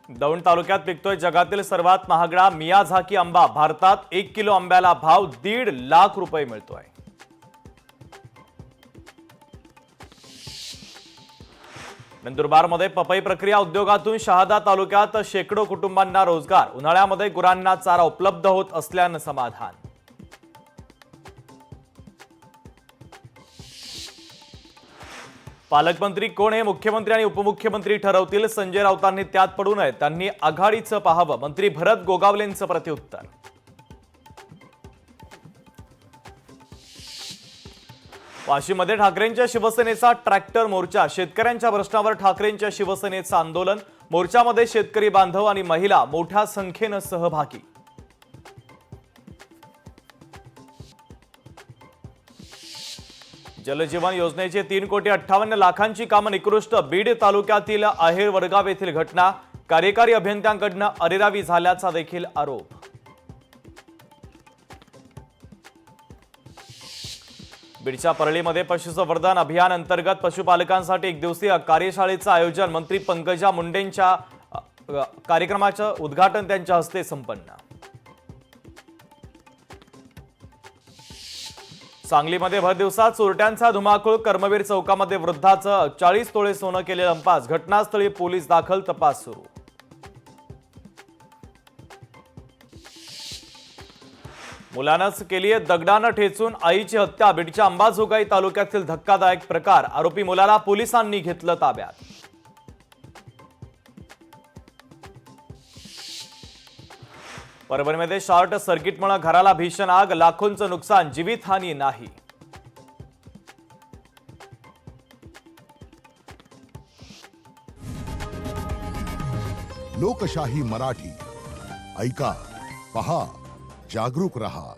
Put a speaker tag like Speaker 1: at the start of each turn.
Speaker 1: दौंड तालुक्यात पिकतोय जगातील सर्वात महागडा मियाझाकी आंबा। भारतात 1 किलो आंब्याला भाव 1.5 लाख रुपये मिळतोय। नंदुरबारमध्ये पपई प्रक्रिया उद्योगातून शहादा तालुक्यात शेकडो कुटुंबांना रोजगार। उन्हाळ्यामध्ये गुरांना चारा उपलब्ध होत असल्यानं समाधान। पालकमंत्री कोण हे मुख्यमंत्री आणि उपमुख्यमंत्री ठरवतील। संजय राऊतांनी त्यात पडू नये, त्यांनी आघाडीचं पाहावं। मंत्री भरत गोगावलेंचं प्रत्युत्तर। वाशीमध्ये ठाकरेंच्या शिवसेनेचा ट्रॅक्टर मोर्चा। शेतकऱ्यांच्या प्रश्नावर ठाकरेंच्या शिवसेनेचं आंदोलन। मोर्चामध्ये शेतकरी बांधव आणि महिला मोठ्या संख्येनं सहभागी। जलजीवन योजनेची 3,58 लाखांची कामं निकृष्ट। बीड तालुक्यातील आहेर वडगाव येथील घटना। कार्यकारी अभियंत्यांकडून अरेरावी झाल्याचा देखील आरोप। बीडच्या परळीमध्ये पशुसंवर्धन अभियान अंतर्गत पशुपालकांसाठी 1 दिवसीय कार्यशाळेचं आयोजन। मंत्री पंकजा मुंडेंच्या कार्यक्रमाचं उद्घाटन त्यांच्या हस्ते संपन्न। सांगलीमध्ये भर दिवसात चोरट्यांचा धुमाकूळ। कर्मवीर चौकामध्ये वृद्धाचं 40 तोळे सोनं केलेलं लंपास। घटनास्थळी पोलीस दाखल, तपास सुरू। मुलानंच केली दगडानं ठेचून आईची हत्या। बीडच्या अंबाजोगाई तालुक्यातील धक्कादायक प्रकार। आरोपी मुलाला पोलिसांनी घेतलं ताब्यात। परभणीमध्ये शॉर्ट सर्किटमुळे घराला भीषण आग। लाखोंचं नुकसान, जीवितहानी नाही।
Speaker 2: लोकशाही मराठी ऐका, पहा, जागरूक रहा।